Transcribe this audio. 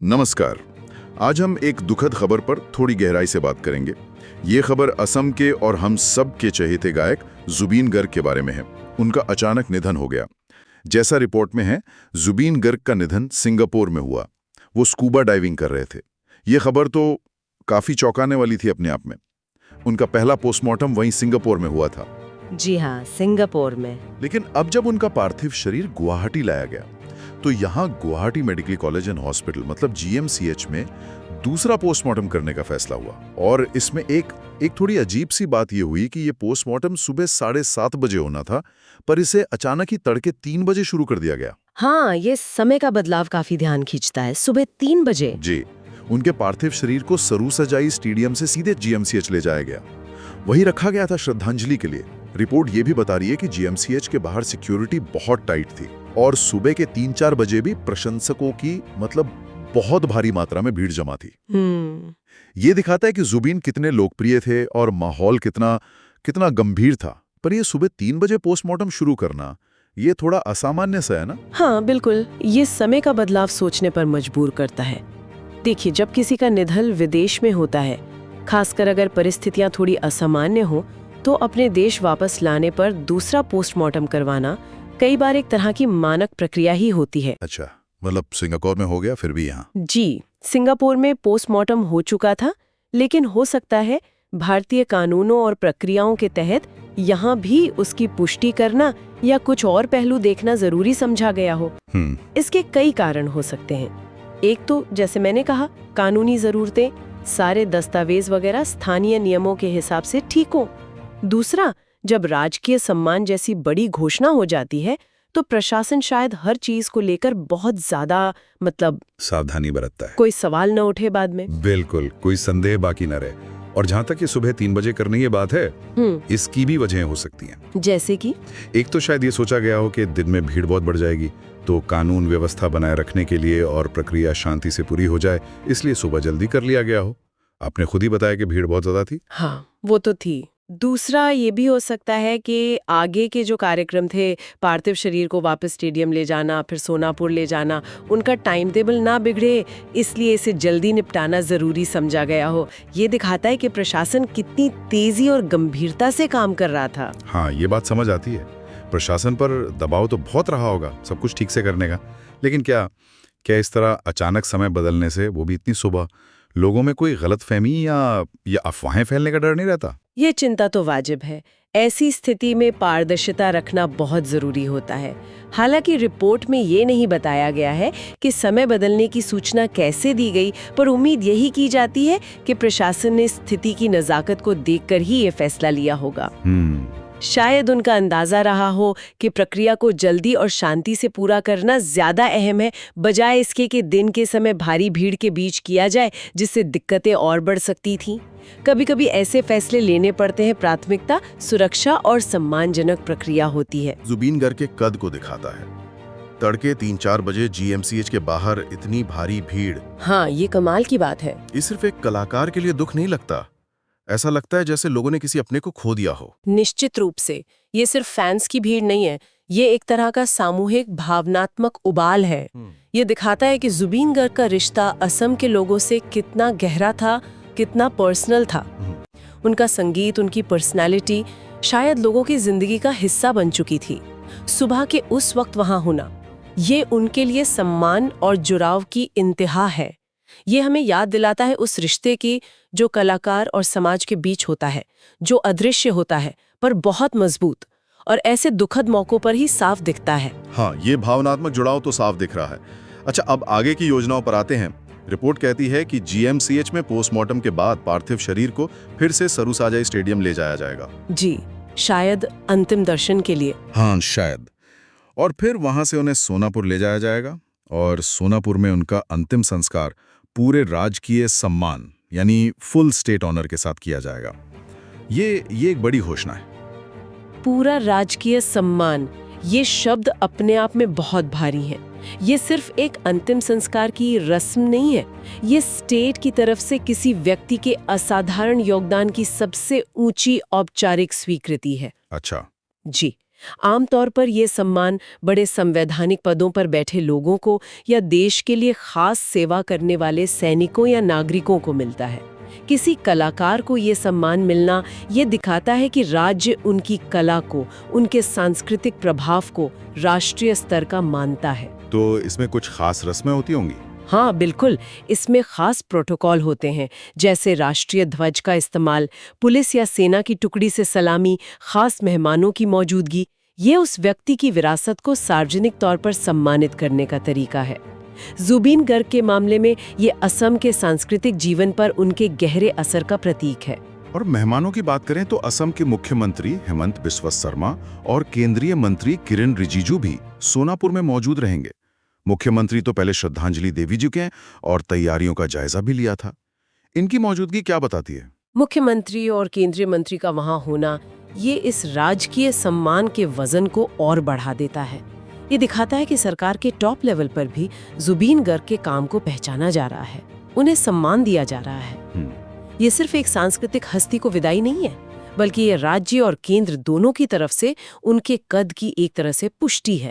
नमस्कार। आज हम एक दुखद खबर पर थोड़ी गहराई से बात करेंगे। ये खबर असम के और हम सब के चहेते गायक जुबीन गर्ग के बारे में है। उनका अचानक निधन हो गया। जैसा रिपोर्ट में है, जुबीन गर्ग का निधन सिंगापुर में हुआ। वो स्कूबा डाइविंग कर रहे थे। ये खबर तो काफी चौंकाने वाली थी अपने आप में। उनका पहला पोस्टमार्टम वहीं सिंगापुर में हुआ था। जी हाँ, सिंगापुर में। लेकिन अब जब उनका पार्थिव शरीर गुवाहाटी लाया गया, तो यहाँ Guwahati medical college and hospital मतलब जीएमसीएच में दूसरा पोस्टमार्टम करने का फैसला हुआ। और इसमें एक थोड़ी अजीब सी बात ये हुई कि ये पोस्टमार्टम सुबह 7:30 बजे होना था, पर इसे अचानक ही तड़के 3 बजे शुरू कर दिया गया। हाँ, ये समय का बदलाव काफी ध्यान खींचता है। सुबह 3 बजे। जी, उनके पार्थिव शरीर को सरू सजाई स्टेडियम से सीधे जीएमसीएच ले जाया गया। वही रखा गया था श्रद्धांजलि के लिए। रिपोर्ट ये भी बता रही है कि जीएमसीएच के बाहर सिक्योरिटी बहुत टाइट थी और सुबह के 3-4 बजे भी प्रशंसकों की मतलब बहुत भारी मात्रा में भीड़ जमा थी। ये दिखाता है कि जुबीन कितने लोकप्रिय थे और माहौल कितना गंभीर था। पर ये सुबह 3 बजे पोस्टमार्टम शुरू करना, ये थोड़ा असामान्य सा है ना? हाँ बिल्कुल, ये समय का बदलाव सोचने पर मजबूर करता है। देखिए, जब किसी का निधन विदेश में होता है, खासकर अगर परिस्थितियां थोड़ी असामान्य हो, तो अपने देश वापस लाने पर दूसरा पोस्टमार्टम करवाना कई बार एक तरह की मानक प्रक्रिया ही होती है। अच्छा, मतलब सिंगापुर में हो गया, फिर भी यहाँ? जी, सिंगापुर में पोस्टमार्टम हो चुका था, लेकिन हो सकता है भारतीय कानूनों और प्रक्रियाओं के तहत यहाँ भी उसकी पुष्टि करना या कुछ और पहलू देखना जरूरी समझा गया हो। इसके कई कारण हो सकते हैं। एक तो जैसे मैंने कहा, कानूनी जरूरतें, सारे दस्तावेज वगैरह स्थानीय नियमों के हिसाब से ठीक हो। दूसरा, जब राजकीय सम्मान जैसी बड़ी घोषणा हो जाती है, तो प्रशासन शायद हर चीज को लेकर बहुत ज्यादा सावधानी बरतता है। कोई सवाल न उठे बाद में। बिल्कुल, कोई संदेह बाकी न रहे। और जहाँ तक ये सुबह 3 बजे करने की बात है, इसकी भी वजहें हो सकती हैं। जैसे कि एक तो शायद ये सोचा गया हो कि दिन में भीड़ बहुत बढ़ जाएगी, तो कानून व्यवस्था बनाए रखने के लिए और प्रक्रिया शांति से पूरी हो जाए, इसलिए सुबह जल्दी कर लिया गया हो। आपने खुद ही बताया कि भीड़ बहुत ज्यादा थी। हाँ, वो तो थी। दूसरा ये भी हो सकता है कि आगे के जो कार्यक्रम थे, पार्थिव शरीर को वापस स्टेडियम ले जाना, फिर सोनापुर ले जाना, उनका टाइम टेबल ना बिगड़े, इसलिए इसे जल्दी निपटाना जरूरी समझा गया हो। ये दिखाता है कि प्रशासन कितनी तेजी और गंभीरता से काम कर रहा था। हाँ, ये बात समझ आती है। प्रशासन पर दबाव तो बहुत रहा होगा सब कुछ ठीक से करने का। लेकिन क्या इस तरह अचानक समय बदलने से, वो भी इतनी सुबह, लोगों में कोई गलतफहमी या अफवाहें फैलने का डर नहीं रहता? ये चिंता तो वाजिब है। ऐसी स्थिति में पारदर्शिता रखना बहुत जरूरी होता है। हालांकि रिपोर्ट में ये नहीं बताया गया है कि समय बदलने की सूचना कैसे दी गई, पर उम्मीद यही की जाती है कि प्रशासन ने स्थिति की नजाकत को देखकर ही ये फैसला लिया होगा। शायद उनका अंदाजा रहा हो कि प्रक्रिया को जल्दी और शांति से पूरा करना ज्यादा अहम है, बजाय इसके कि दिन के समय भारी भीड़ के बीच किया जाए, जिससे दिक्कतें और बढ़ सकती थीं। कभी कभी ऐसे फैसले लेने पड़ते हैं। प्राथमिकता सुरक्षा और सम्मानजनक प्रक्रिया होती है। जुबीन गर्ग के कद को दिखाता है। तड़के 3-4 बजे जीएमसीएच के बाहर इतनी भारी भीड़। हाँ, ये कमाल की बात है। ये सिर्फ एक कलाकार के लिए दुख नहीं लगता। ऐसा लगता है जैसे लोगों ने किसी अपने को खो दिया हो। निश्चित रूप से ये सिर्फ फैंस की भीड़ नहीं है, ये एक तरह का सामूहिक भावनात्मक उबाल है। ये दिखाता है कि जुबीन गर्ग का रिश्ता असम के लोगों से कितना गहरा था, कितना पर्सनल था। उनका संगीत, उनकी पर्सनालिटी शायद लोगों की जिंदगी का हिस्सा बन चुकी थी। सुबह के उस वक्त वहां होना, ये उनके लिए सम्मान और जुड़ाव की इंतहा है। ये हमें याद दिलाता है उस रिश्ते की जो कलाकार और समाज के बीच होता है, जो अदृश्य होता है पर बहुत मजबूत, और ऐसे दुखद मौकों पर ही साफ दिखता है। हाँ, ये भावनात्मक जुड़ाव तो साफ दिख रहा है। अच्छा, अब आगे की योजनाओं पर आते हैं। रिपोर्ट कहती है कि जीएमसीएच में पोस्टमार्टम के बाद पार्थिव शरीर को फिर से सरूसाजाई स्टेडियम ले जाया जाएगा। जी, शायद अंतिम दर्शन के लिए। हाँ, शायद। और फिर वहां से उन्हें सोनापुर ले जाया जाएगा और सोनापुर में उनका अंतिम संस्कार पूरे राजकीय सम्मान यानी फुल स्टेट ऑनर के साथ किया जाएगा। ये एक बड़ी घोषणा है। पूरा राजकीय सम्मान, ये शब्द अपने आप में बहुत भारी है। ये सिर्फ एक अंतिम संस्कार की रस्म नहीं है, ये स्टेट की तरफ से किसी व्यक्ति के असाधारण योगदान की सबसे ऊंची औपचारिक स्वीकृति है। अच्छा। जी, आमतौर पर ये सम्मान बड़े संवैधानिक पदों पर बैठे लोगों को या देश के लिए खास सेवा करने वाले सैनिकों या नागरिकों को मिलता है। किसी कलाकार को ये सम्मान मिलना ये दिखाता है कि राज्य उनकी कला को, उनके सांस्कृतिक प्रभाव को राष्ट्रीय स्तर का मानता है। तो इसमें कुछ खास रस्में होती होंगी? हाँ बिल्कुल, इसमें खास प्रोटोकॉल होते हैं, जैसे राष्ट्रीय ध्वज का इस्तेमाल, पुलिस या सेना की टुकड़ी से सलामी, खास मेहमानों की मौजूदगी। ये उस व्यक्ति की विरासत को सार्वजनिक तौर पर सम्मानित करने का तरीका है। जुबीन गर्ग के मामले में ये असम के सांस्कृतिक जीवन पर उनके गहरे असर का प्रतीक है। और मेहमानों की बात करें तो असम के मुख्यमंत्री हेमंत बिस्वा शर्मा और केंद्रीय मंत्री किरण रिजिजू भी सोनापुर में मौजूद रहेंगे। मुख्यमंत्री तो पहले श्रद्धांजलि दे भी चुके हैं और तैयारियों का जायजा भी लिया था। इनकी मौजूदगी क्या बताती है? मुख्यमंत्री और केंद्रीय मंत्री का वहां होना ये इस राजकीय सम्मान के वजन को और बढ़ा देता है। ये दिखाता है कि सरकार के टॉप लेवल पर भी जुबीन गर्ग के काम को पहचाना जा रहा है, उन्हें सम्मान दिया जा रहा है। ये सिर्फ एक सांस्कृतिक हस्ती को विदाई नहीं है, बल्कि ये राज्य और केंद्र दोनों की तरफ से उनके कद की एक तरह से पुष्टि है।